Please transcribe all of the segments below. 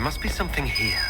must be something here.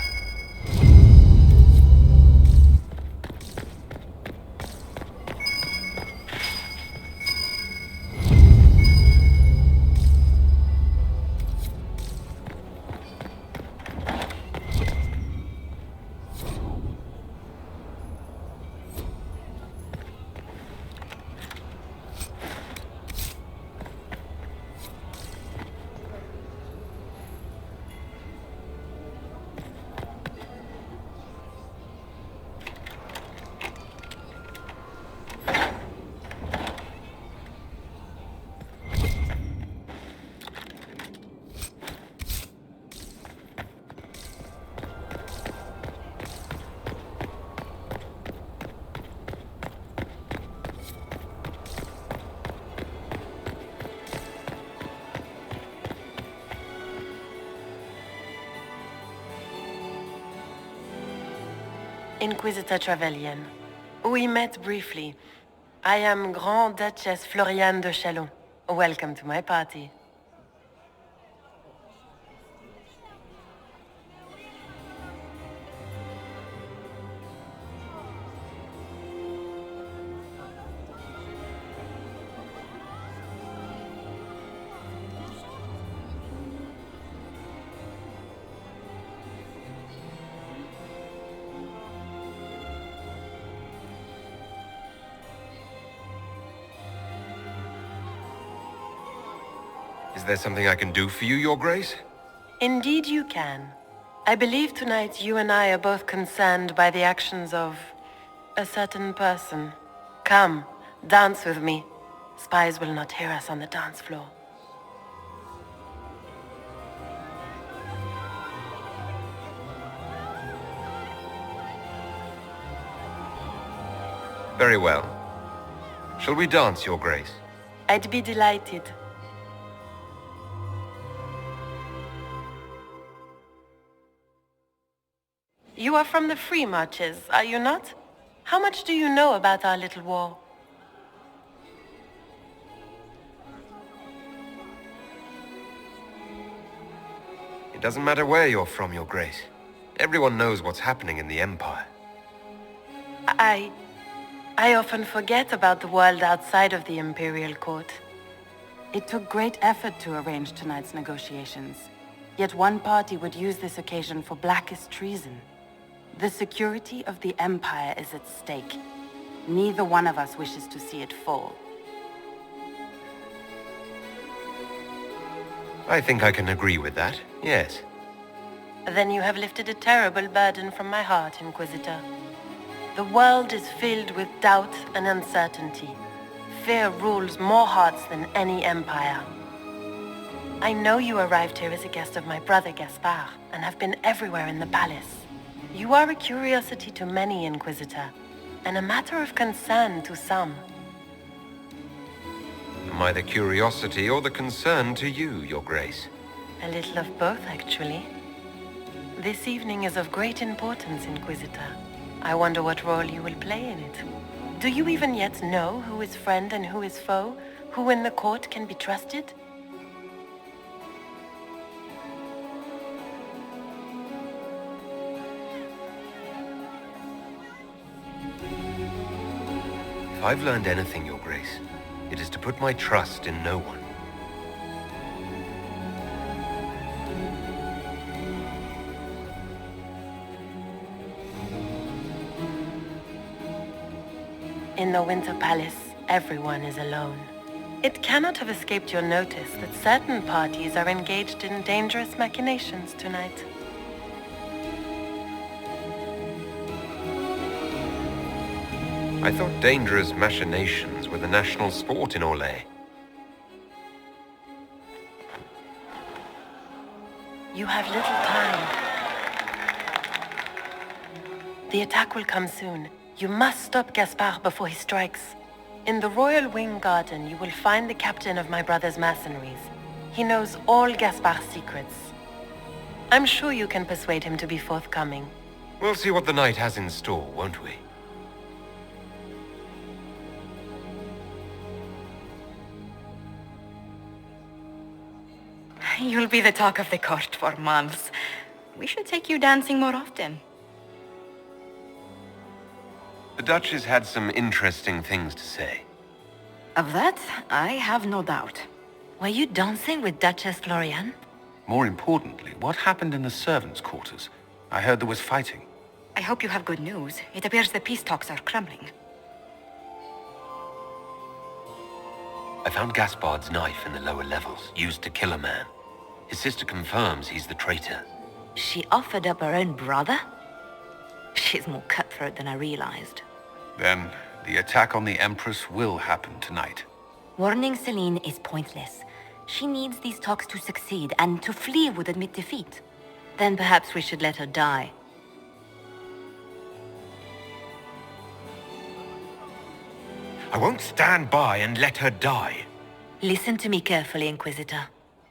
Inquisitor Trevelyan. We met briefly. I am Grand Duchess Florianne de Chalon. Welcome to my party. Is there something I can do for you, Your Grace? Indeed you can. I believe tonight you and I are both concerned by the actions of a certain person. Come, dance with me. Spies will not hear us on the dance floor. Very well. Shall we dance, Your Grace? I'd be delighted. You are from the Free Marches, are you not? How much do you know about our little war? It doesn't matter where you're from, Your Grace. Everyone knows what's happening in the Empire. I often forget about the world outside of the Imperial Court. It took great effort to arrange tonight's negotiations. Yet one party would use this occasion for blackest treason. The security of the Empire is at stake. Neither one of us wishes to see it fall. I think I can agree with that, yes. Then you have lifted a terrible burden from my heart, Inquisitor. The world is filled with doubt and uncertainty. Fear rules more hearts than any empire. I know you arrived here as a guest of my brother Gaspard, and have been everywhere in the palace. You are a curiosity to many, Inquisitor, and a matter of concern to some. Am I the curiosity or the concern to you, Your Grace? A little of both, actually. This evening is of great importance, Inquisitor. I wonder what role you will play in it. Do you even yet know who is friend and who is foe? Who in the court can be trusted? If I've learned anything, Your Grace, it is to put my trust in no one. In the Winter Palace, everyone is alone. It cannot have escaped your notice that certain parties are engaged in dangerous machinations tonight. I thought dangerous machinations were the national sport in Orlais. You have little time. The attack will come soon. You must stop Gaspard before he strikes. In the Royal Wing Garden, you will find the captain of my brother's mercenaries. He knows all Gaspard's secrets. I'm sure you can persuade him to be forthcoming. We'll see what the night has in store, won't we? You'll be the talk of the court for months. We should take you dancing more often. The Duchess had some interesting things to say. Of that, I have no doubt. Were you dancing with Duchess Florianne? More importantly, what happened in the servants' quarters? I heard there was fighting. I hope you have good news. It appears the peace talks are crumbling. I found Gaspard's knife in the lower levels, used to kill a man. His sister confirms he's the traitor. She offered up her own brother? She's more cutthroat than I realized. Then, the attack on the Empress will happen tonight. Warning Celine is pointless. She needs these talks to succeed, and to flee would admit defeat. Then perhaps we should let her die. I won't stand by and let her die. Listen to me carefully, Inquisitor.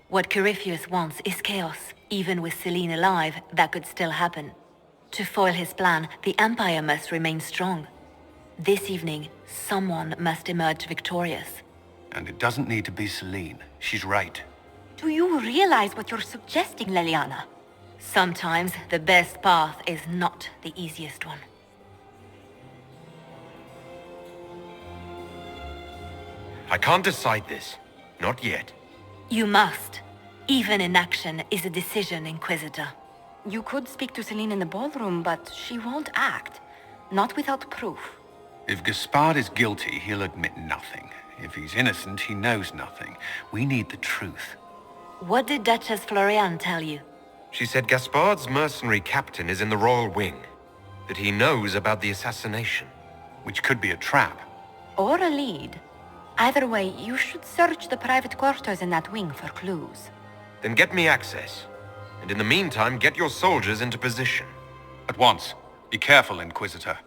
What Corypheus wants is chaos. Even with Celine alive, that could still happen. To foil his plan, the Empire must remain strong. This evening, someone must emerge victorious. And it doesn't need to be Celine. She's right. Do you realize what you're suggesting, Leliana? Sometimes the best path is not the easiest one. I can't decide this. Not yet. You must. Even inaction is a decision, Inquisitor. You could speak to Celine in the ballroom, but she won't act. Not without proof. If Gaspard is guilty, he'll admit nothing. If he's innocent, he knows nothing. We need the truth. What did Duchess Florianne tell you? She said Gaspard's mercenary captain is in the royal wing. That he knows about the assassination. Which could be a trap. Or a lead. Either way, you should search the private quarters in that wing for clues. Then get me access. And in the meantime, get your soldiers into position. At once. Be careful, Inquisitor.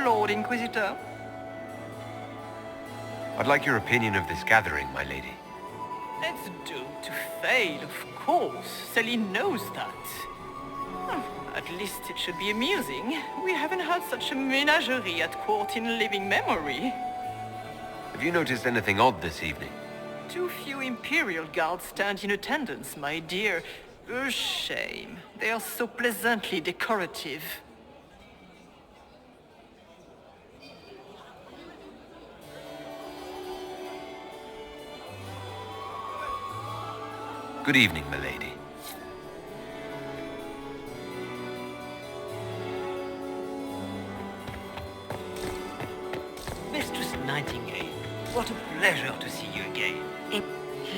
Lord Inquisitor. I'd like your opinion of this gathering, my lady. It's doomed to fail, of course. Celine knows that. At least it should be amusing. We haven't had such a menagerie at court in living memory. Have you noticed anything odd this evening? Too few Imperial guards stand in attendance, my dear. A shame. They are so pleasantly decorative. Good evening, milady. Mistress Nightingale, what a pleasure to see you again.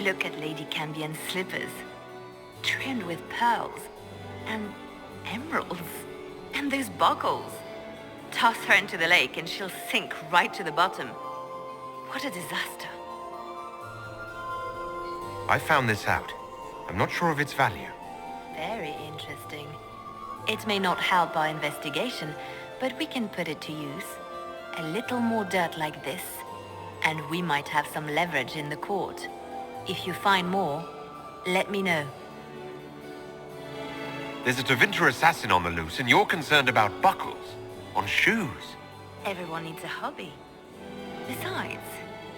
Look at Lady Cambion's slippers. Trimmed with pearls. And emeralds. And those buckles. Toss her into the lake and she'll sink right to the bottom. What a disaster. I found this out. I'm not sure of its value. Very interesting. It may not help our investigation, but we can put it to use. A little more dirt like this, and we might have some leverage in the court. If you find more, let me know. There's a Tevinter assassin on the loose, and you're concerned about buckles on shoes. Everyone needs a hobby. Besides,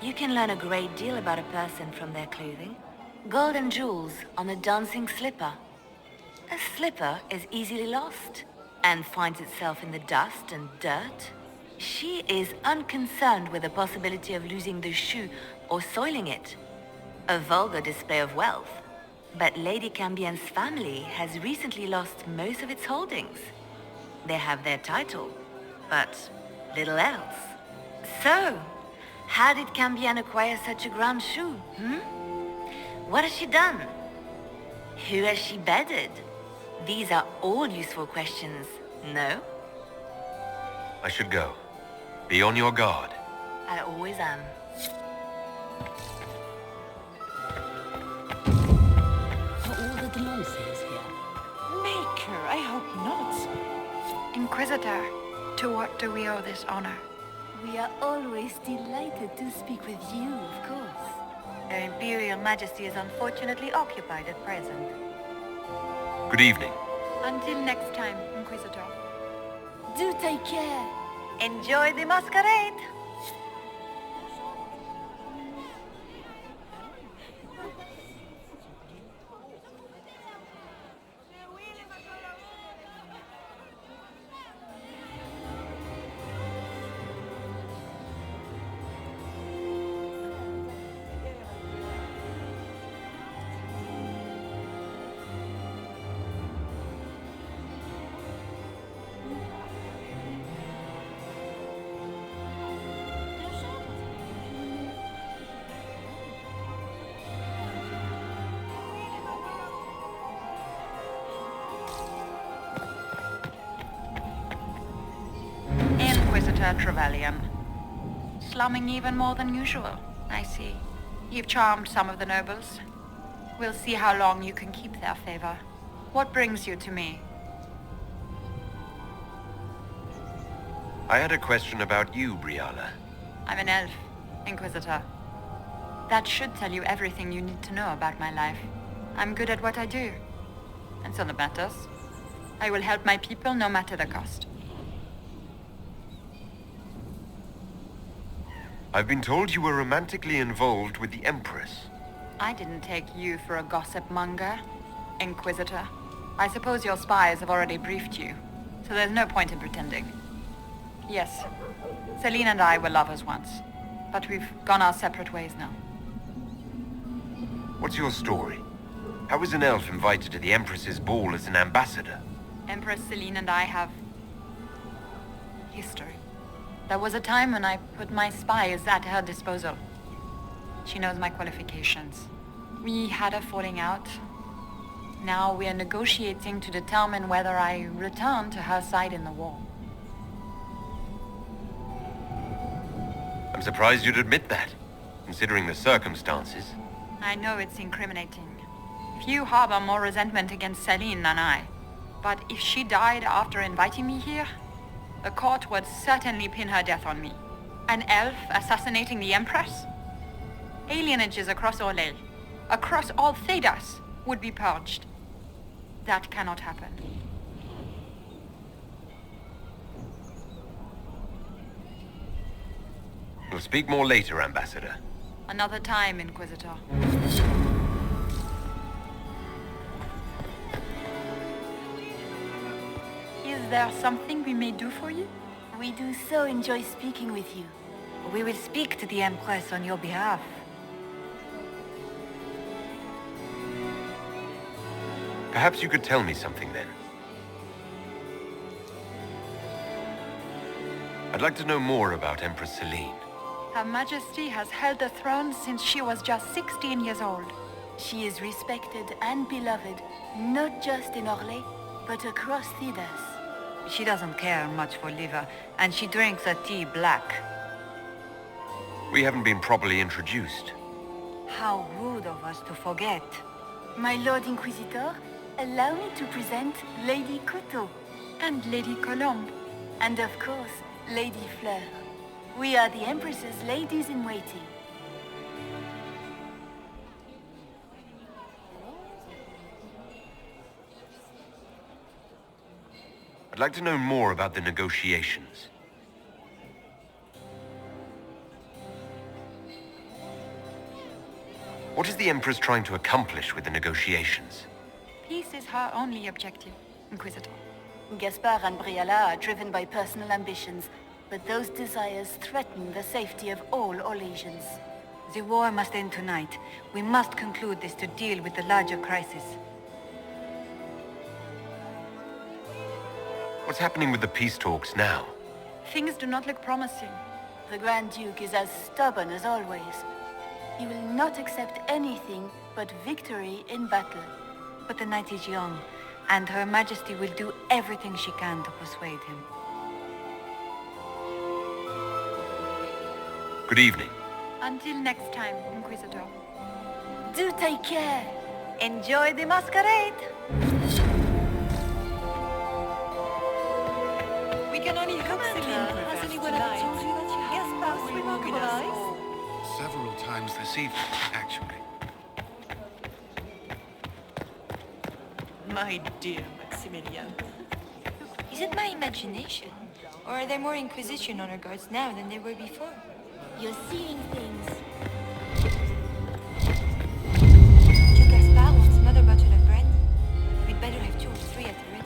you can learn a great deal about a person from their clothing. Gold and jewels on a dancing slipper. A slipper is easily lost and finds itself in the dust and dirt. She is unconcerned with the possibility of losing the shoe or soiling it. A vulgar display of wealth. But Lady Cambion's family has recently lost most of its holdings. They have their title, but little else. So, How did Cambion acquire such a grand shoe, What has she done? Who has she bedded? These are all useful questions, no? I should go. Be on your guard. I always am. Are all the Duchesses here? Maker, I hope not. Inquisitor, to what do we owe this honor? We are always delighted to speak with you, of course. Her Imperial Majesty is unfortunately occupied at present. Good evening. Until next time, Inquisitor. Do take care. Enjoy the masquerade. Inquisitor Trevelyan. Slumming even more than usual, I see. You've charmed some of the nobles. We'll see how long you can keep their favor. What brings you to me? I had a question about you, Briala. I'm an elf, Inquisitor. That should tell you everything you need to know about my life. I'm good at what I do. And so that matters. I will help my people no matter the cost. I've been told you were romantically involved with the Empress. I didn't take you for a gossip monger, Inquisitor. I suppose your spies have already briefed you, so there's no point in pretending. Yes, Celine and I were lovers once, but we've gone our separate ways now. What's your story? How was an elf invited to the Empress's ball as an ambassador? Empress Celine and I have history. There was a time when I put my spies at her disposal. She knows my qualifications. We had a falling out. Now we are negotiating to determine whether I return to her side in the war. I'm surprised you'd admit that, considering the circumstances. I know it's incriminating. Few harbor more resentment against Celine than I. But if she died after inviting me here, the court would certainly pin her death on me. An elf assassinating the Empress? Alienages across Orlais, across all Thedas, would be purged. That cannot happen. We'll speak more later, Ambassador. Another time, Inquisitor. Is there something we may do for you? We do so enjoy speaking with you. We will speak to the Empress on your behalf. Perhaps you could tell me something then. I'd like to know more about Empress Celine. Her Majesty has held the throne since she was just 16 years old. She is respected and beloved, not just in Orlais, but across Thedas. She doesn't care much for liver, and she drinks her tea black. We haven't been properly introduced. How rude of us to forget. My Lord Inquisitor, allow me to present Lady Couteau. And Lady Colombe. And of course, Lady Fleur. We are the Empress's ladies-in-waiting. I'd like to know more about the negotiations. What is the Empress trying to accomplish with the negotiations? Peace is her only objective, Inquisitor. Gaspard and Briala are driven by personal ambitions, but those desires threaten the safety of all Orlaisians. The war must end tonight. We must conclude this to deal with the larger crisis. What's happening with the peace talks now? Things do not look promising. The Grand Duke is as stubborn as always. He will not accept anything but victory in battle. But the night is young, and Her Majesty will do everything she can to persuade him. Good evening. Until next time, Inquisitor. Do take care. Enjoy the masquerade! We can only hope Celine has anyone else told you that she has past remarkable eyes? Several times this evening, actually. My dear Maximilian. Is it my imagination? Or are there more Inquisition honor guards now than there were before? You're seeing things. Duke Gaspard wants another bottle of brandy. We'd better have 2 or 3 at the ready.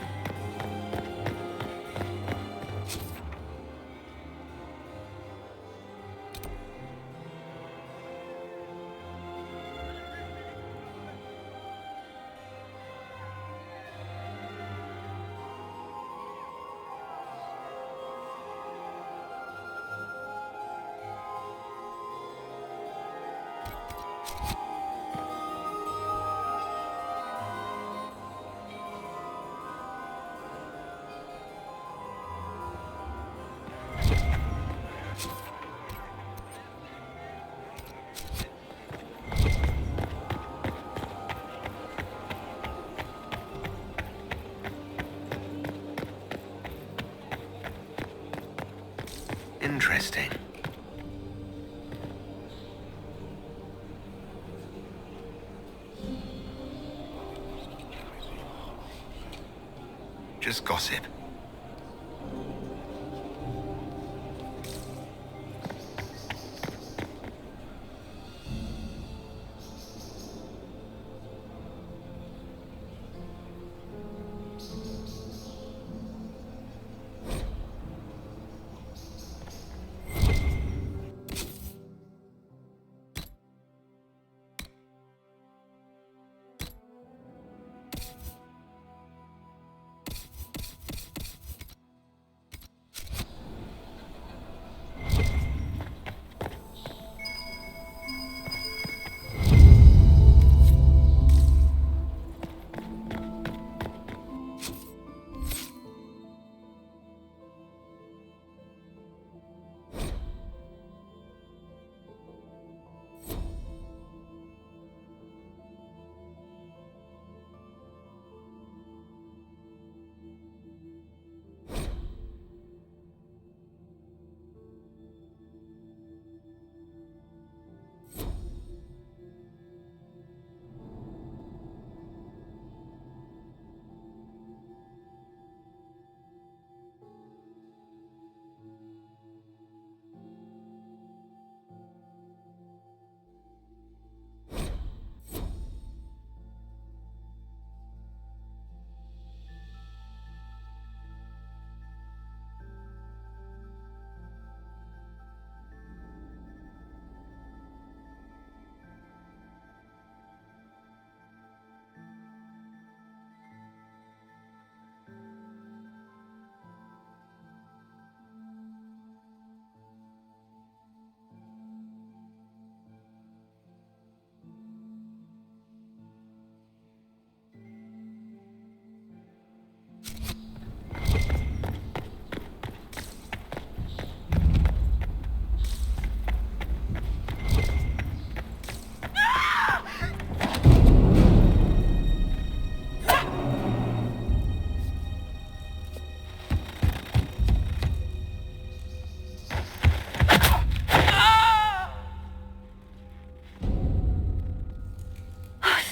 Interesting. Just gossip.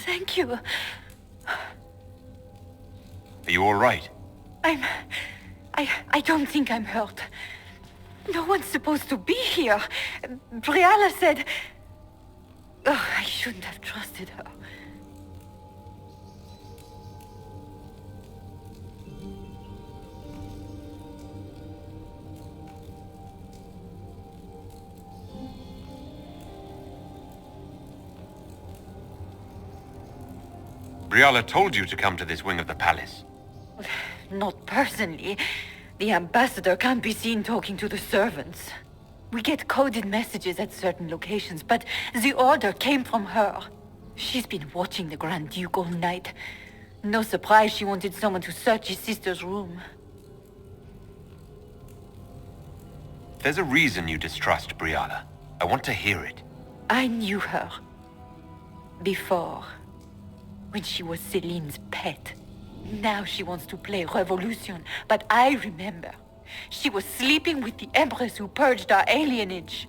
Thank you. Are you all right? I don't think I'm hurt. No one's supposed to be here. Briala said... Oh, I shouldn't have trusted her. Briala told you to come to this wing of the palace. Not personally. The ambassador can't be seen talking to the servants. We get coded messages at certain locations, but the order came from her. She's been watching the Grand Duke all night. No surprise she wanted someone to search his sister's room. There's a reason you distrust Briala. I want to hear it. I knew her. Before. When she was Celine's pet. Now she wants to play revolution, but I remember. She was sleeping with the Empress who purged our alienage.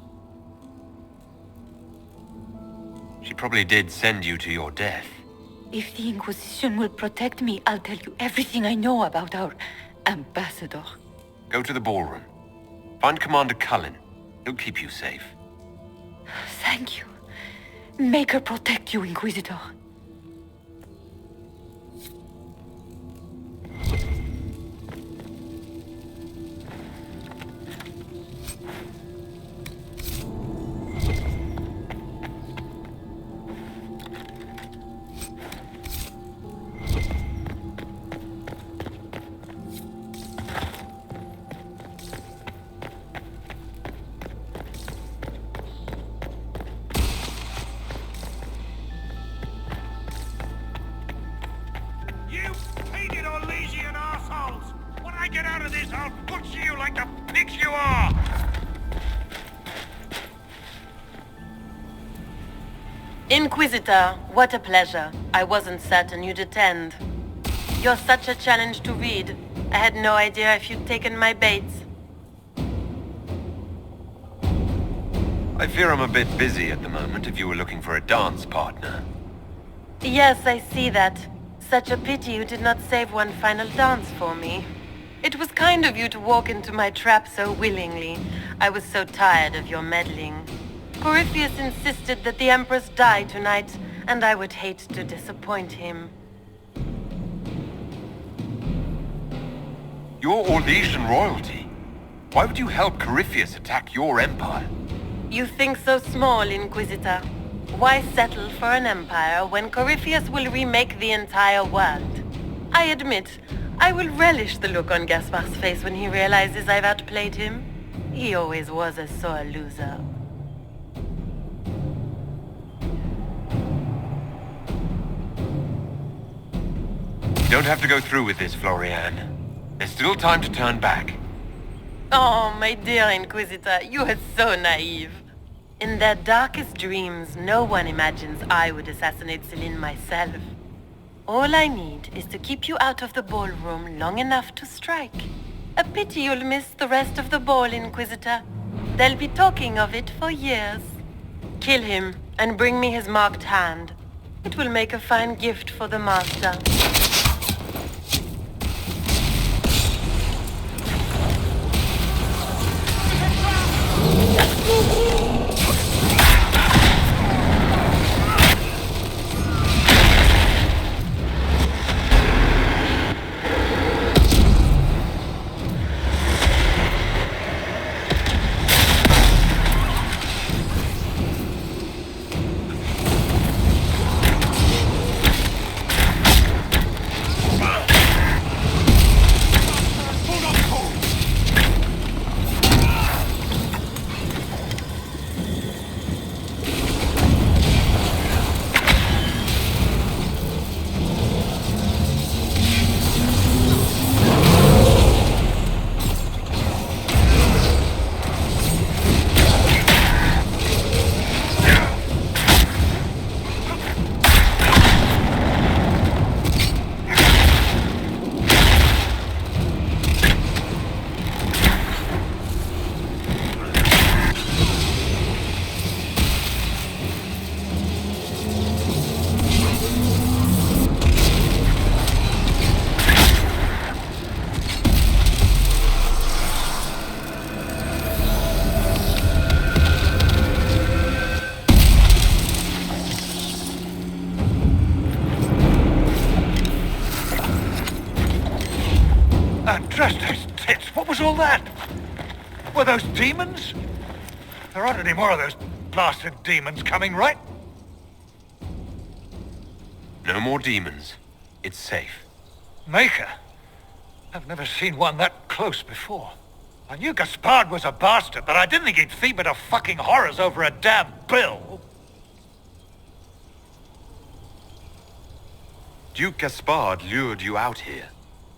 She probably did send you to your death. If the Inquisition will protect me, I'll tell you everything I know about our ambassador. Go to the ballroom. Find Commander Cullen. He'll keep you safe. Thank you. Make her protect you, Inquisitor. Inquisitor, what a pleasure. I wasn't certain you'd attend. You're such a challenge to read. I had no idea if you'd taken my bait. I fear I'm a bit busy at the moment if you were looking for a dance partner. Yes, I see that. Such a pity you did not save one final dance for me. It was kind of you to walk into my trap so willingly. I was so tired of your meddling. Corypheus insisted that the Empress die tonight, and I would hate to disappoint him. You're Orlesian royalty. Why would you help Corypheus attack your empire? You think so small, Inquisitor. Why settle for an empire when Corypheus will remake the entire world? I admit, I will relish the look on Gaspar's face when he realizes I've outplayed him. He always was a sore loser. You don't have to go through with this, Florianne. There's still time to turn back. Oh, my dear Inquisitor, you are so naive. In their darkest dreams, no one imagines I would assassinate Celine myself. All I need is to keep you out of the ballroom long enough to strike. A pity you'll miss the rest of the ball, Inquisitor. They'll be talking of it for years. Kill him and bring me his marked hand. It will make a fine gift for the Master. What was all that? Were those demons? There aren't any more of those blasted demons coming, right? No more demons. It's safe. Maker? I've never seen one that close before. I knew Gaspard was a bastard, but I didn't think he'd feed to fucking horrors over a damn bill. Duke Gaspard lured you out here.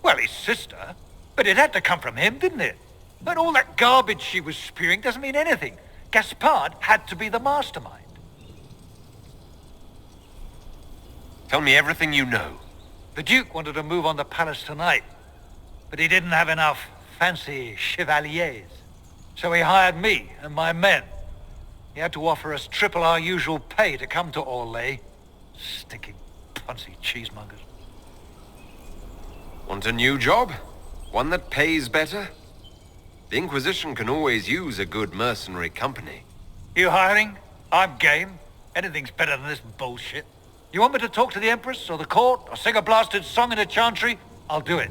Well, his sister. But it had to come from him, didn't it? But all that garbage she was spewing doesn't mean anything. Gaspard had to be the mastermind. Tell me everything you know. The Duke wanted to move on the palace tonight, but he didn't have enough fancy chevaliers. So he hired me and my men. He had to offer us triple our usual pay to come to Orlais. Stinking punsy cheesemongers. Want a new job? One that pays better? The Inquisition can always use a good mercenary company. You hiring? I'm game. Anything's better than this bullshit. You want me to talk to the Empress or the court or sing a blasted song in a chantry? I'll do it.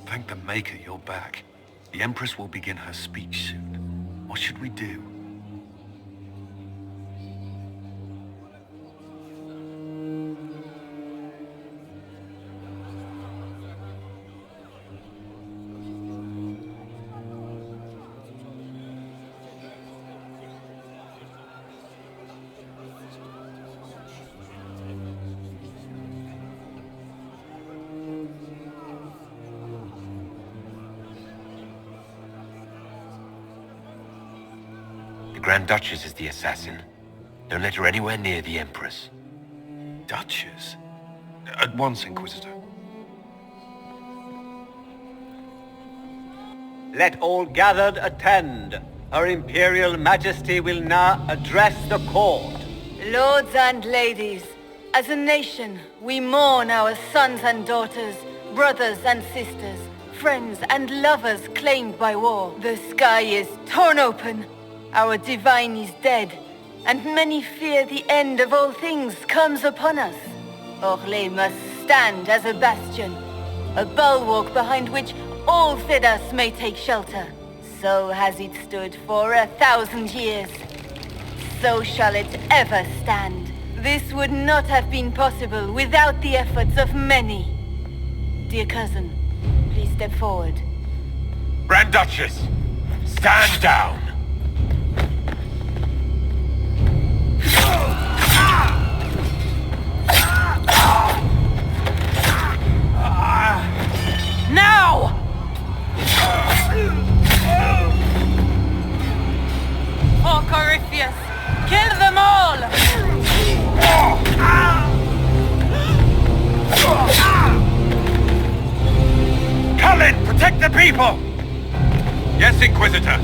Thank the Maker you're back. The Empress will begin her speech soon. What should we do? The Grand Duchess is the assassin. Don't let her anywhere near the Empress. Duchess? At once, Inquisitor. Let all gathered attend. Her Imperial Majesty will now address the court. Lords and ladies, as a nation, we mourn our sons and daughters, brothers and sisters, friends and lovers claimed by war. The sky is torn open. Our divine is dead, and many fear the end of all things comes upon us. Orlais must stand as a bastion, a bulwark behind which all Thedas may take shelter. So has it stood for 1,000 years. So shall it ever stand. This would not have been possible without the efforts of many. Dear cousin, please step forward. Grand Duchess, stand down! Now! Oh, Corypheus! Kill them all! Cullen, protect the people! Yes, Inquisitor.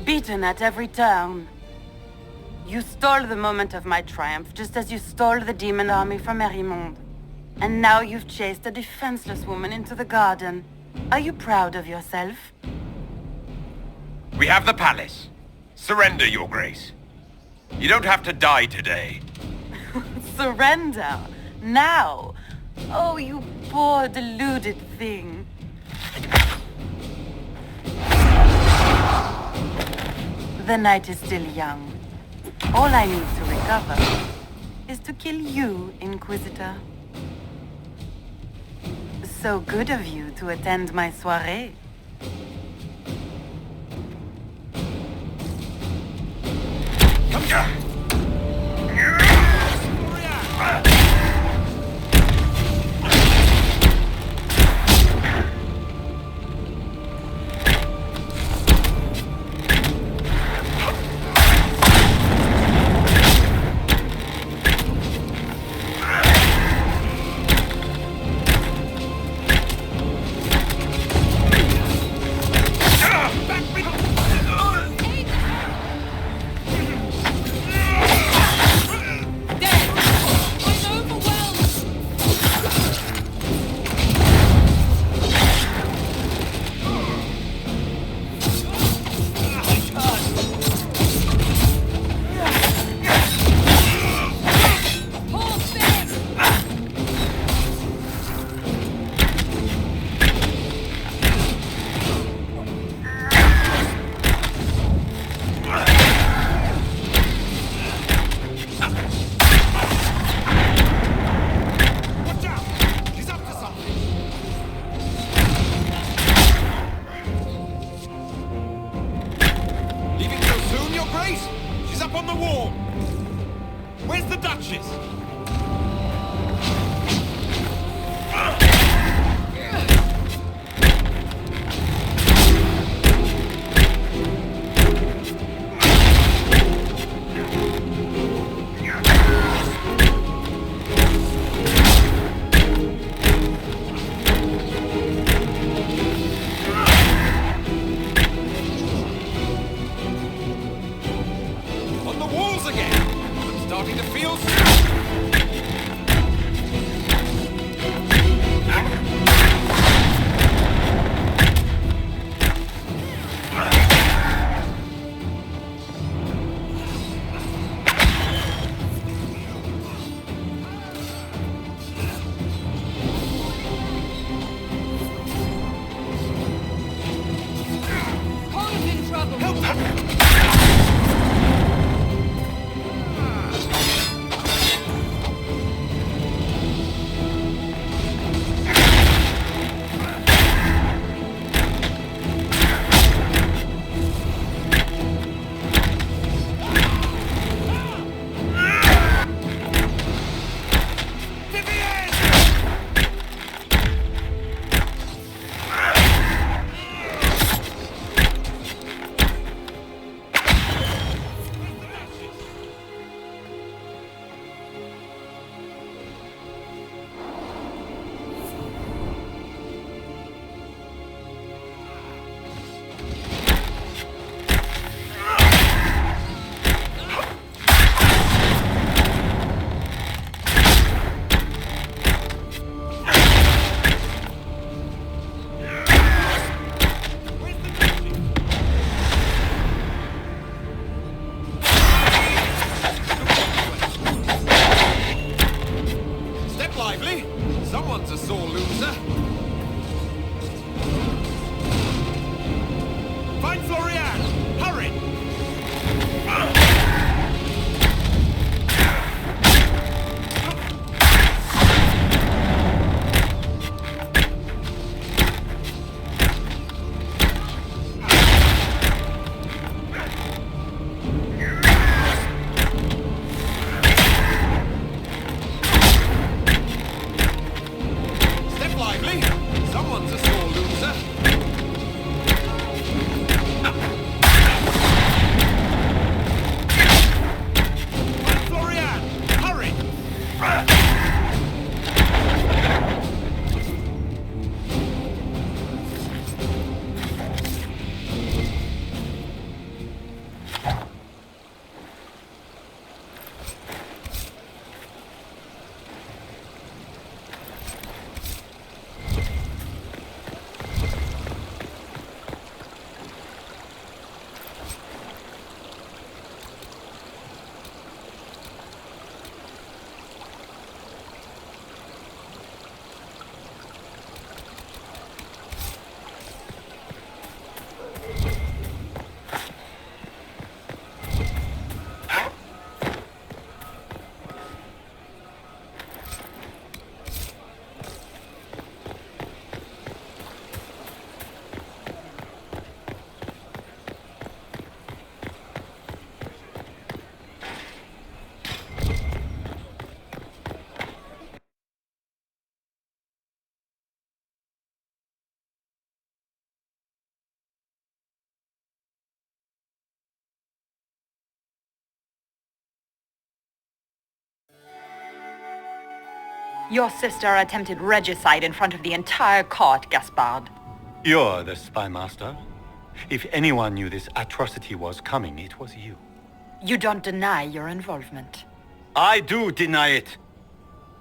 Beaten at every turn. You stole the moment of my triumph, just as you stole the demon army from Merimonde. And now you've chased a defenseless woman into the garden. Are you proud of yourself? We have the palace. Surrender, Your Grace. You don't have to die today. Surrender? Now? Oh, you poor deluded thing. The night is still young. All I need to recover is to kill you, Inquisitor. So good of you to attend my soirée. Step lively! Someone's a sore loser. Find Florianne! Hurry! Your sister attempted regicide in front of the entire court, Gaspard. You're the spy master. If anyone knew this atrocity was coming, it was you. You don't deny your involvement. I do deny it.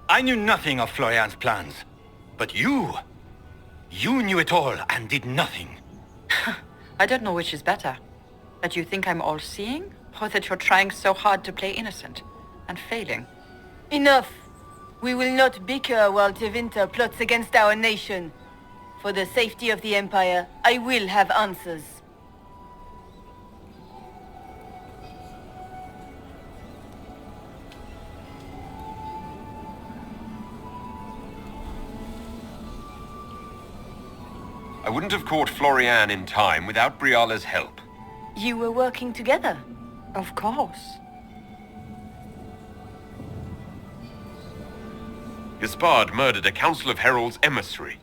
I knew nothing of Florian's plans. But you knew it all and did nothing. I don't know which is better. That you think I'm all-seeing, or that you're trying so hard to play innocent and failing. Enough! We will not bicker while Tevinter plots against our nation. For the safety of the Empire, I will have answers. I wouldn't have caught Florianne in time without Briala's help. You were working together? Of course. Gaspard murdered a Council of Heralds emissary.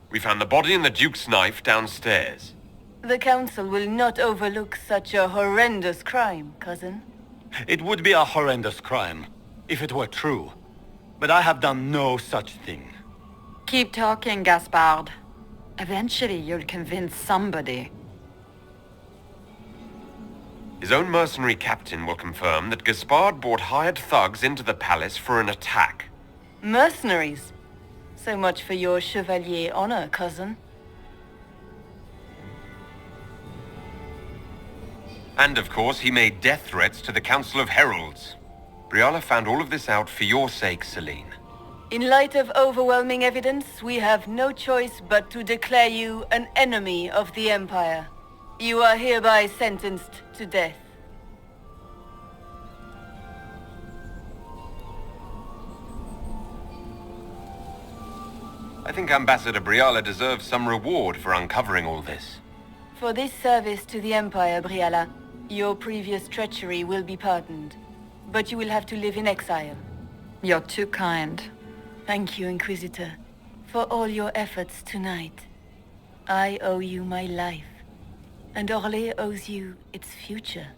We found the body and the Duke's knife downstairs. The Council will not overlook such a horrendous crime, cousin. It would be a horrendous crime, if it were true. But I have done no such thing. Keep talking, Gaspard. Eventually you'll convince somebody. His own mercenary captain will confirm that Gaspard brought hired thugs into the palace for an attack. Mercenaries? So much for your chevalier honor, cousin. And of course, he made death threats to the Council of Heralds. Briala found all of this out for your sake, Celine. In light of overwhelming evidence, we have no choice but to declare you an enemy of the Empire. You are hereby sentenced to death. I think Ambassador Briala deserves some reward for uncovering all this. For this service to the Empire, Briala, your previous treachery will be pardoned. But you will have to live in exile. You're too kind. Thank you, Inquisitor, for all your efforts tonight. I owe you my life, and Orlais owes you its future.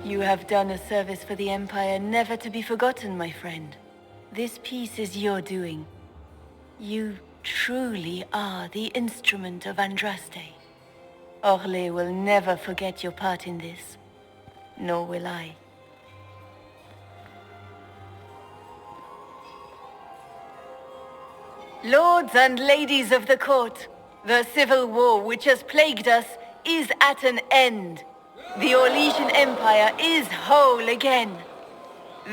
You have done a service for the Empire never to be forgotten, my friend. This piece is your doing. You truly are the instrument of Andraste. Orlais will never forget your part in this, nor will I. Lords and ladies of the court, the civil war which has plagued us is at an end. The Orlesian Empire is whole again.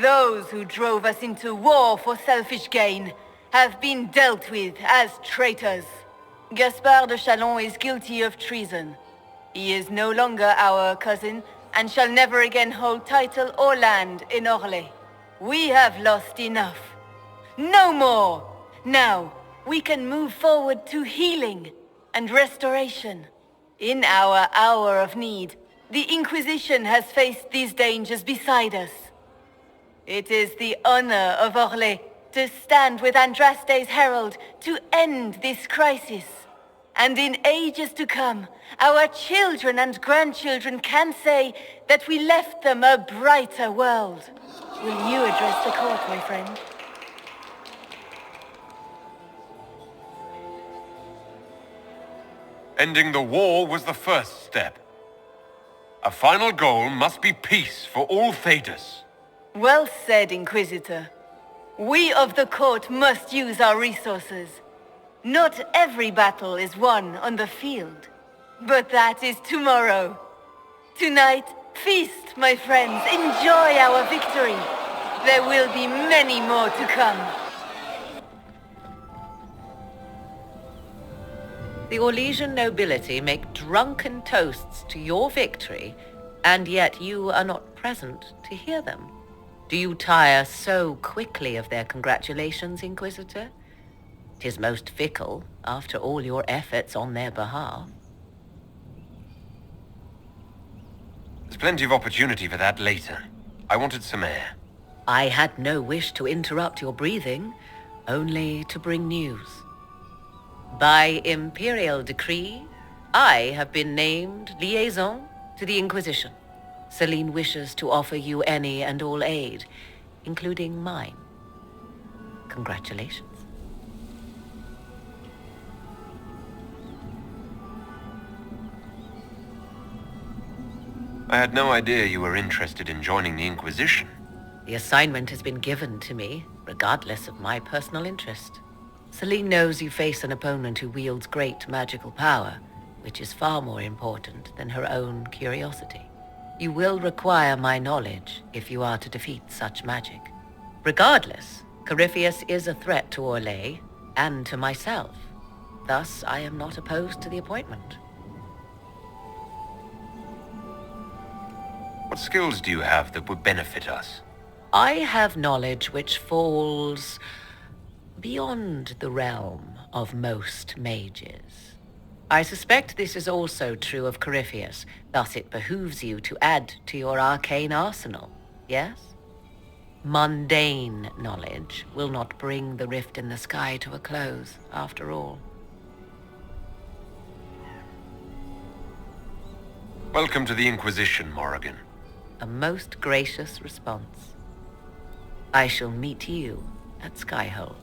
Those who drove us into war for selfish gain have been dealt with as traitors. Gaspard de Chalon is guilty of treason. He is no longer our cousin, and shall never again hold title or land in Orlais. We have lost enough. No more! Now, we can move forward to healing and restoration. In our hour of need, the Inquisition has faced these dangers beside us. It is the honor of Orlais to stand with Andraste's herald to end this crisis. And in ages to come, our children and grandchildren can say that we left them a brighter world. Will you address the court, my friend? Ending the war was the first step. A final goal must be peace for all Thedas. Well said, Inquisitor. We of the court must use our resources. Not every battle is won on the field. But that is tomorrow. Tonight, feast, my friends. Enjoy our victory. There will be many more to come. The Orlesian nobility make drunken toasts to your victory, and yet you are not present to hear them. Do you tire so quickly of their congratulations, Inquisitor? 'Tis most fickle, after all your efforts on their behalf. There's plenty of opportunity for that later. I wanted some air. I had no wish to interrupt your breathing, only to bring news. By imperial decree, I have been named liaison to the Inquisition. Celine wishes to offer you any and all aid, including mine. Congratulations. I had no idea you were interested in joining the Inquisition. The assignment has been given to me, regardless of my personal interest. Celine knows you face an opponent who wields great magical power, which is far more important than her own curiosity. You will require my knowledge if you are to defeat such magic. Regardless, Corypheus is a threat to Orlais and to myself. Thus, I am not opposed to the appointment. What skills do you have that would benefit us? I have knowledge which falls beyond the realm of most mages. I suspect this is also true of Corypheus, thus it behooves you to add to your arcane arsenal, yes? Mundane knowledge will not bring the rift in the sky to a close, after all. Welcome to the Inquisition, Morrigan. A most gracious response. I shall meet you at Skyhold.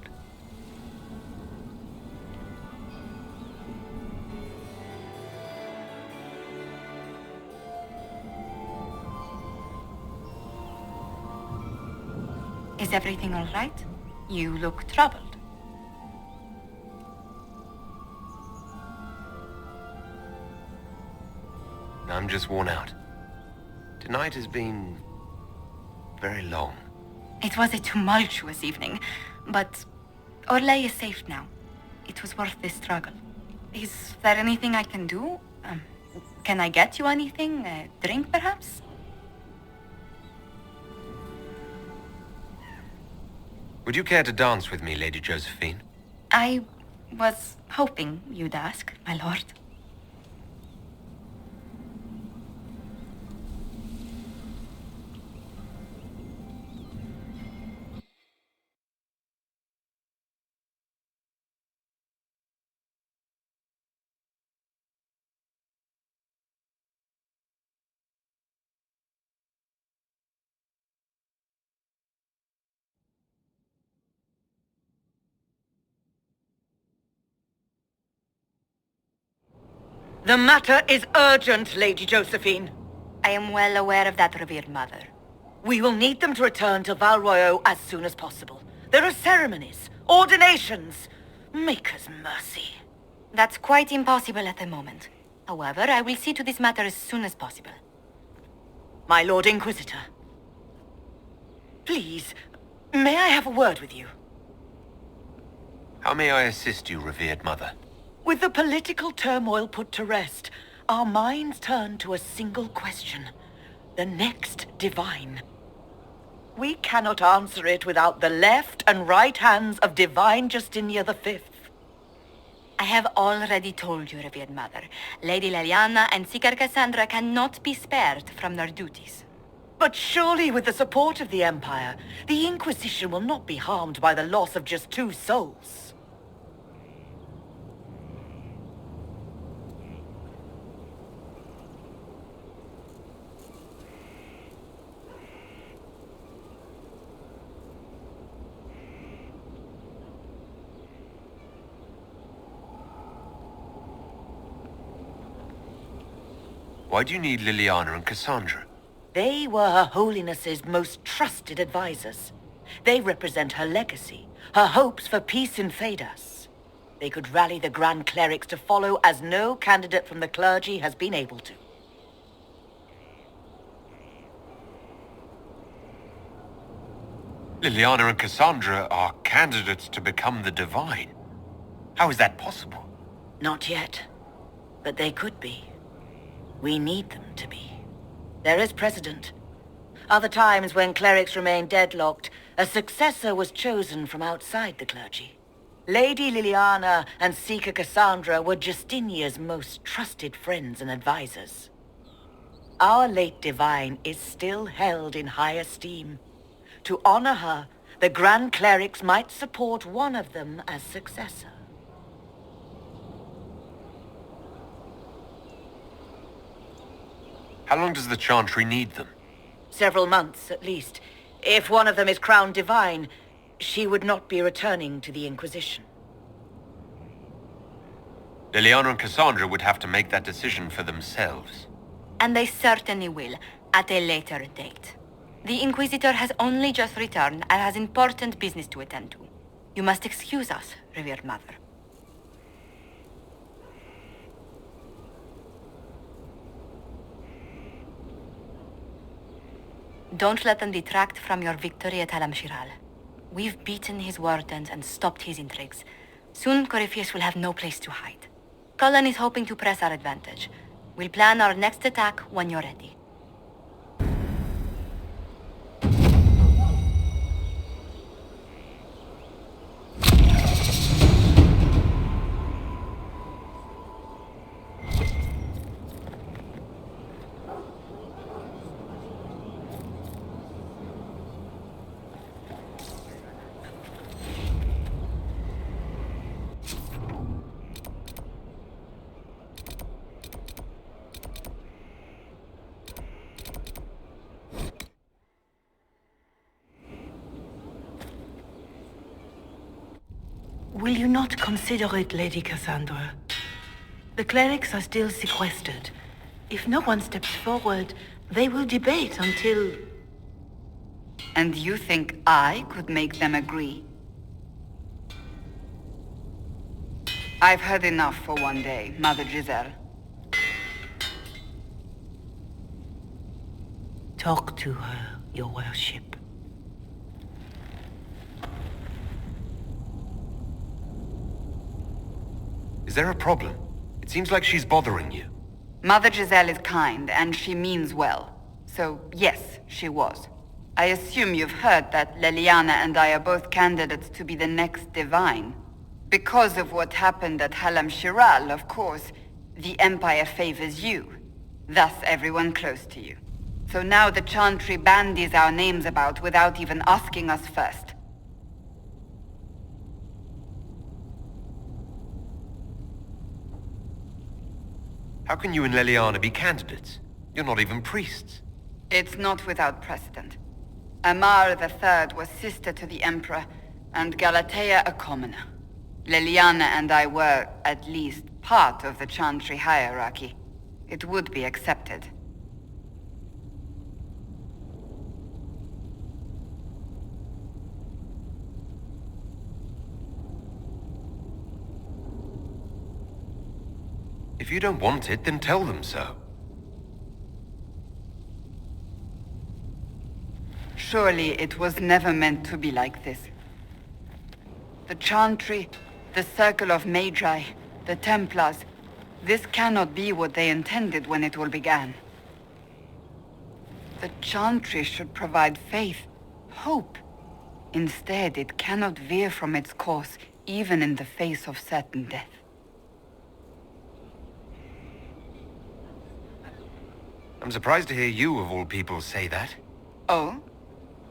Is everything all right? You look troubled. I'm just worn out. Tonight has been very long. It was a tumultuous evening, but Orlais is safe now. It was worth the struggle. Is there anything I can do? Can I get you anything? A drink, perhaps? Would you care to dance with me, Lady Josephine? I was hoping you'd ask, my lord. The matter is urgent, Lady Josephine. I am well aware of that, revered mother. We will need them to return to Val Royeaux as soon as possible. There are ceremonies, ordinations. Maker's mercy. That's quite impossible at the moment. However, I will see to this matter as soon as possible. My Lord Inquisitor. Please, may I have a word with you? How may I assist you, revered mother? With the political turmoil put to rest, our minds turn to a single question. The next divine. We cannot answer it without the left and right hands of Divine Justinia V. I have already told you, revered mother. Lady Leliana and Seeker Cassandra cannot be spared from their duties. But surely with the support of the Empire, the Inquisition will not be harmed by the loss of just 2 souls. Why do you need Liliana and Cassandra? They were Her Holiness's most trusted advisors. They represent her legacy, her hopes for peace in Thedas. They could rally the Grand Clerics to follow as no candidate from the clergy has been able to. Liliana and Cassandra are candidates to become the Divine. How is that possible? Not yet, but they could be. We need them to be. There is precedent. Other times when clerics remain deadlocked, a successor was chosen from outside the clergy. Lady Liliana and Seeker Cassandra were Justinia's most trusted friends and advisors. Our late divine is still held in high esteem. To honor her, the Grand Clerics might support one of them as successor. How long does the Chantry need them? Several months, at least. If one of them is crowned divine, she would not be returning to the Inquisition. Liliana and Cassandra would have to make that decision for themselves. And they certainly will, at a later date. The Inquisitor has only just returned and has important business to attend to. You must excuse us, revered mother. Don't let them detract from your victory at Alam-Shiral. We've beaten his wardens and stopped his intrigues. Soon Corypheus will have no place to hide. Cullen is hoping to press our advantage. We'll plan our next attack when you're ready. Will you not consider it, Lady Cassandra? The clerics are still sequestered. If no one steps forward, they will debate until... And you think I could make them agree? I've heard enough for one day, Mother Giselle. Talk to her, your worship. Is there a problem? It seems like she's bothering you. Mother Giselle is kind, and she means well. So, yes, she was. I assume you've heard that Leliana and I are both candidates to be the next divine. Because of what happened at Halam-Shiral, of course, the Empire favors you. Thus, everyone close to you. So now the Chantry bandies our names about without even asking us first. How can you and Leliana be candidates? You're not even priests. It's not without precedent. Amar III was sister to the Emperor, and Galatea a commoner. Leliana and I were, at least, part of the Chantry hierarchy. It would be accepted. If you don't want it, then tell them so. Surely it was never meant to be like this. The Chantry, the Circle of Magi, the Templars, this cannot be what they intended when it all began. The Chantry should provide faith, hope. Instead, it cannot veer from its course, even in the face of certain death. I'm surprised to hear you, of all people, say that. Oh?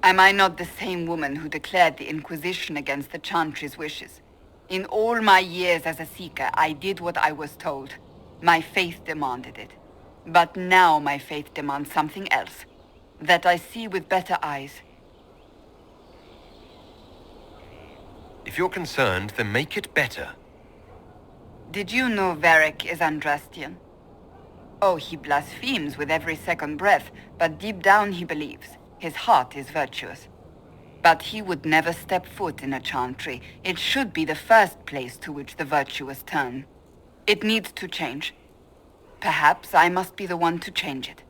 Am I not the same woman who declared the Inquisition against the Chantry's wishes? In all my years as a Seeker, I did what I was told. My faith demanded it. But now my faith demands something else. That I see with better eyes. If you're concerned, then make it better. Did you know Varric is Andrastian? Oh, he blasphemes with every second breath, but deep down he believes. His heart is virtuous. But he would never step foot in a Chantry. It should be the first place to which the virtuous turn. It needs to change. Perhaps I must be the one to change it.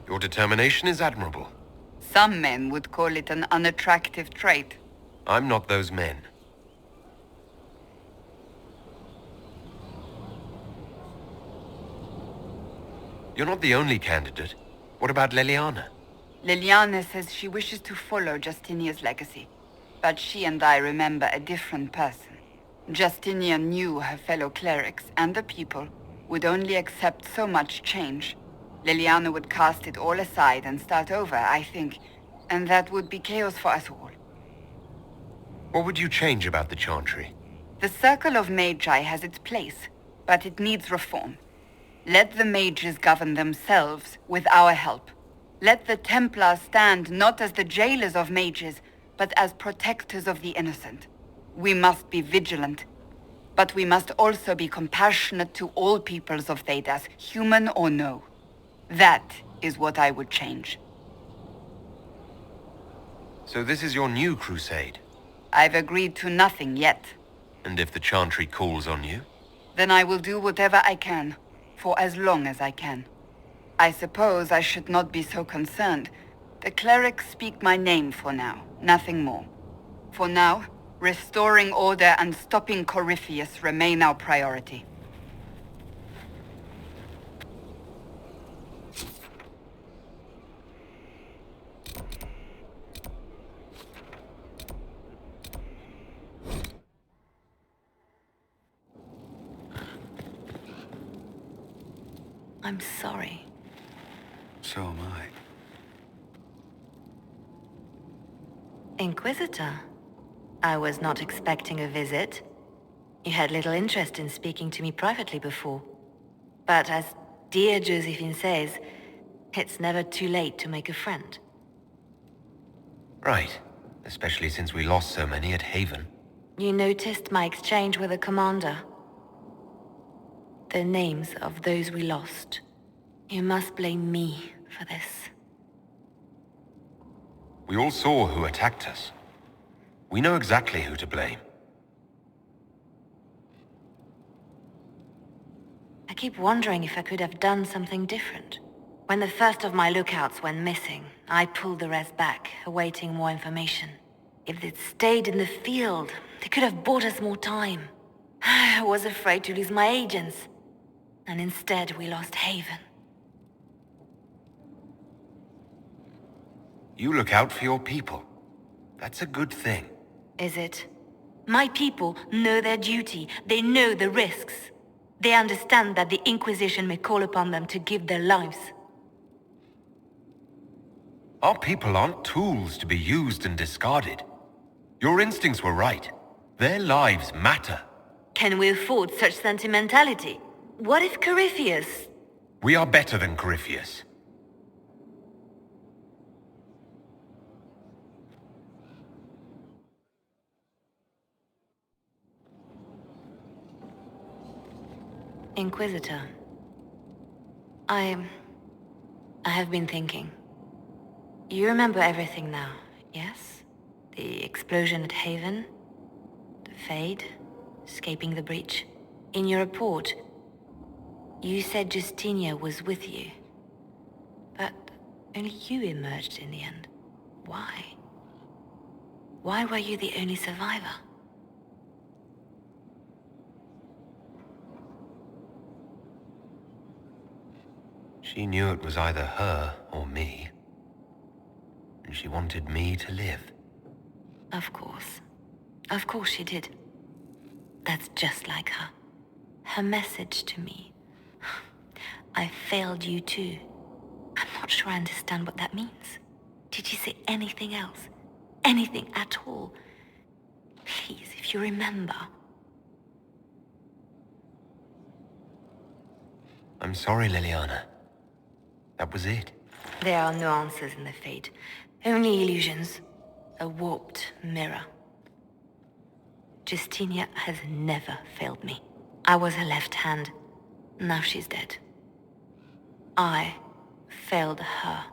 Your determination is admirable. Some men would call it an unattractive trait. I'm not those men. You're not the only candidate. What about Leliana? Leliana says she wishes to follow Justinia's legacy. But she and I remember a different person. Justinia knew her fellow clerics and the people would only accept so much change. Leliana would cast it all aside and start over, I think. And that would be chaos for us all. What would you change about the Chantry? The Circle of Magi has its place, but it needs reform. Let the mages govern themselves with our help. Let the Templars stand not as the jailers of mages, but as protectors of the innocent. We must be vigilant, but we must also be compassionate to all peoples of Thedas, human or no. That is what I would change. So this is your new crusade? I've agreed to nothing yet. And if the Chantry calls on you? Then I will do whatever I can. For as long as I can. I suppose I should not be so concerned. The clerics speak my name for now, nothing more. For now, restoring order and stopping Corypheus remain our priority. I'm sorry. So am I. Inquisitor, I was not expecting a visit. You had little interest in speaking to me privately before. But as dear Josephine says, it's never too late to make a friend. Right. Especially since we lost so many at Haven. You noticed my exchange with the commander. The names of those we lost. You must blame me for this. We all saw who attacked us. We know exactly who to blame. I keep wondering if I could have done something different. When the first of my lookouts went missing, I pulled the rest back, awaiting more information. If they'd stayed in the field, they could have bought us more time. I was afraid to lose my agents. And instead, we lost Haven. You look out for your people. That's a good thing. Is it? My people know their duty. They know the risks. They understand that the Inquisition may call upon them to give their lives. Our people aren't tools to be used and discarded. Your instincts were right. Their lives matter. Can we afford such sentimentality? What if Corypheus... We are better than Corypheus. Inquisitor. I have been thinking. You remember everything now, yes? The explosion at Haven, the Fade, escaping the breach. In your report, you said Justinia was with you. But only you emerged in the end. Why? Why were you the only survivor? She knew it was either her or me. And she wanted me to live. Of course. Of course she did. That's just like her. Her message to me. I failed you too. I'm not sure I understand what that means. Did she say anything else? Anything at all? Please, if you remember. I'm sorry, Liliana. That was it. There are no answers in the fate. Only illusions. A warped mirror. Justinia has never failed me. I was her left hand. Now she's dead. I failed her.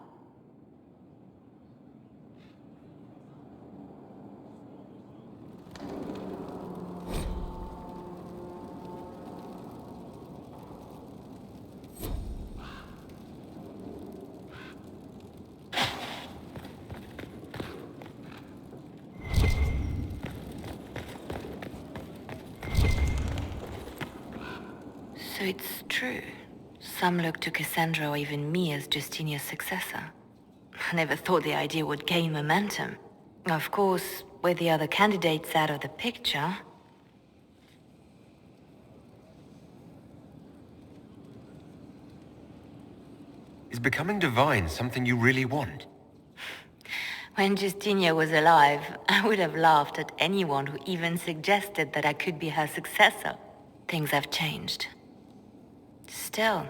So it's true. Some look to Cassandra or even me as Justinia's successor. I never thought the idea would gain momentum. Of course, with the other candidates out of the picture... Is becoming divine something you really want? When Justinia was alive, I would have laughed at anyone who even suggested that I could be her successor. Things have changed. Still,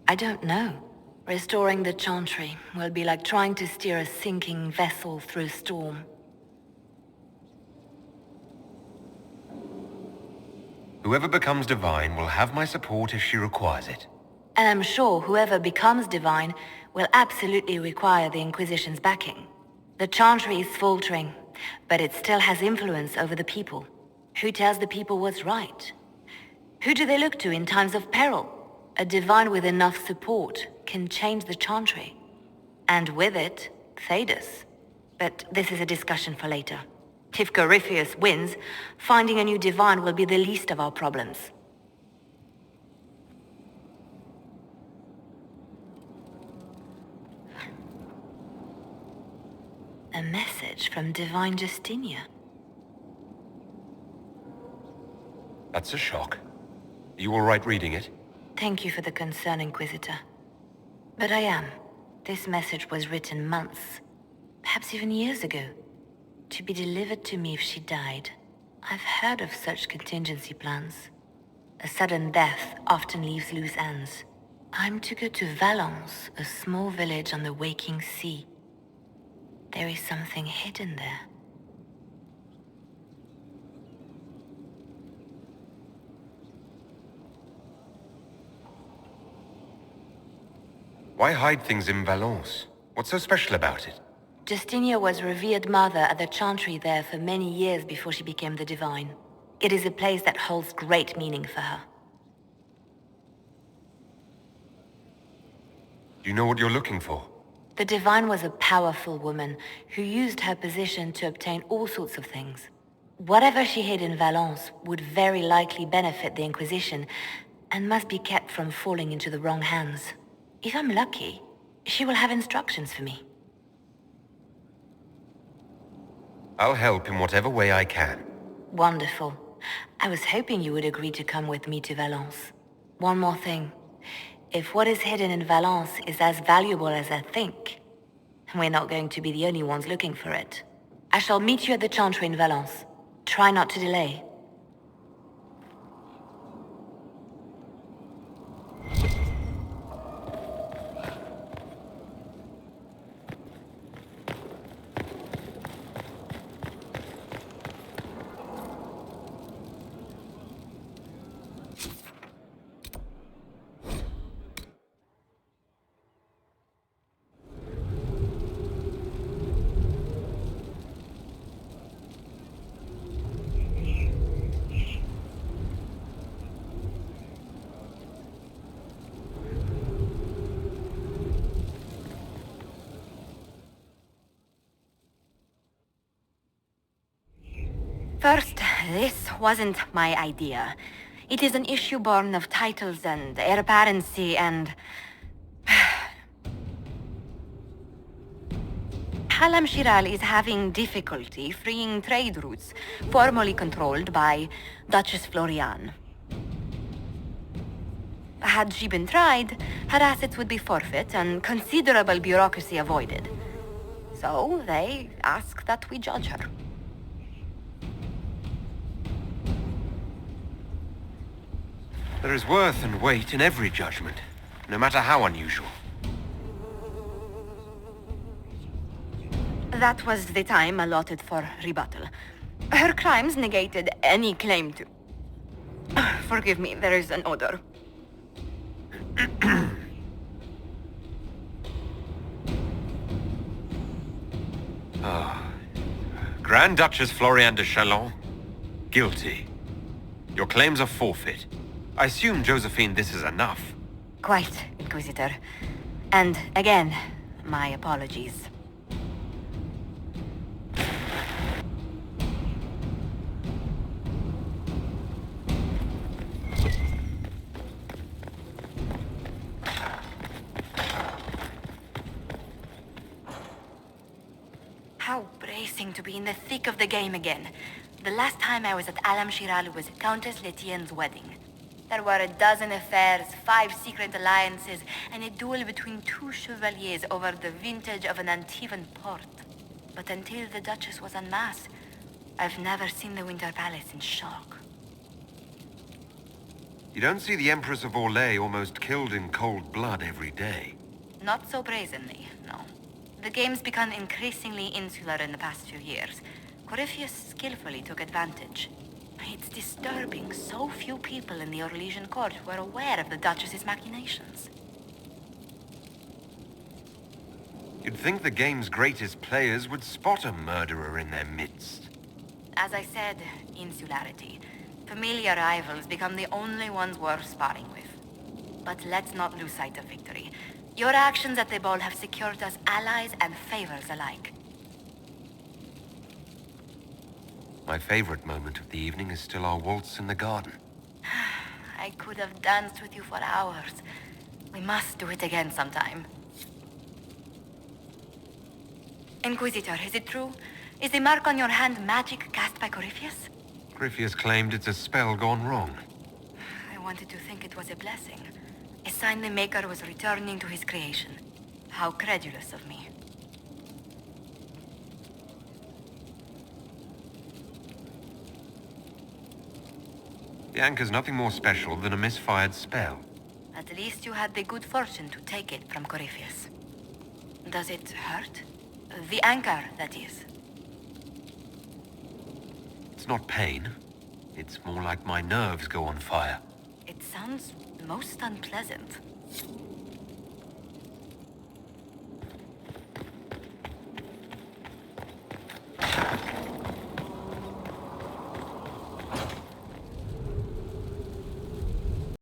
I don't know. Restoring the Chantry will be like trying to steer a sinking vessel through a storm. Whoever becomes divine will have my support if she requires it. And I'm sure whoever becomes divine will absolutely require the Inquisition's backing. The Chantry is faltering, but it still has influence over the people. Who tells the people what's right? Who do they look to in times of peril? A divine with enough support can change the Chantry. And with it, Thedas. But this is a discussion for later. If Corypheus wins, finding a new divine will be the least of our problems. A message from Divine Justinia. That's a shock. Are you all right reading it? Thank you for the concern, Inquisitor. But I am. This message was written months, perhaps even years ago, to be delivered to me if she died. I've heard of such contingency plans. A sudden death often leaves loose ends. I'm to go to Valence, a small village on the waking sea. There is something hidden there. Why hide things in Valence? What's so special about it? Justinia was revered mother at the Chantry there for many years before she became the Divine. It is a place that holds great meaning for her. Do you know what you're looking for? The Divine was a powerful woman who used her position to obtain all sorts of things. Whatever she hid in Valence would very likely benefit the Inquisition and must be kept from falling into the wrong hands. If I'm lucky, she will have instructions for me. I'll help in whatever way I can. Wonderful. I was hoping you would agree to come with me to Valence. One more thing. If what is hidden in Valence is as valuable as I think, we're not going to be the only ones looking for it. I shall meet you at the Chantry in Valence. Try not to delay. First, this wasn't my idea. It is an issue born of titles and heir apparency and... Halam Shiral is having difficulty freeing trade routes formerly controlled by Duchess Florianne. Had she been tried, her assets would be forfeit and considerable bureaucracy avoided. So they ask that we judge her. There is worth and weight in every judgment, no matter how unusual. That was the time allotted for rebuttal. Her crimes negated any claim to... Forgive me, there is an odor. Grand Duchess Florianne de Chalon, guilty. Your claims are forfeit. I assume, Josephine, this is enough. Quite, Inquisitor. And again, my apologies. How bracing to be in the thick of the game again. The last time I was at Alam Shiral was at Countess Letienne's wedding. There were a dozen affairs, 5 secret alliances, and a duel between 2 chevaliers over the vintage of an Antivan port. But until the Duchess was en masse, I've never seen the Winter Palace in shock. You don't see the Empress of Orlais almost killed in cold blood every day. Not so brazenly, no. The game's become increasingly insular in the past few years. Corypheus skillfully took advantage. It's disturbing so few people in the Orlesian court were aware of the Duchess's machinations. You'd think the game's greatest players would spot a murderer in their midst. As I said, insularity. Familiar rivals become the only ones worth sparring with. But let's not lose sight of victory. Your actions at the ball have secured us allies and favors alike. My favorite moment of the evening is still our waltz in the garden. I could have danced with you for hours. We must do it again sometime. Inquisitor, is it true? Is the mark on your hand magic cast by Corypheus? Corypheus claimed it's a spell gone wrong. I wanted to think it was a blessing. A sign the Maker was returning to his creation. How credulous of me. The anchor's nothing more special than a misfired spell. At least you had the good fortune to take it from Corypheus. Does it hurt? The anchor, that is. It's not pain. It's more like my nerves go on fire. It sounds most unpleasant.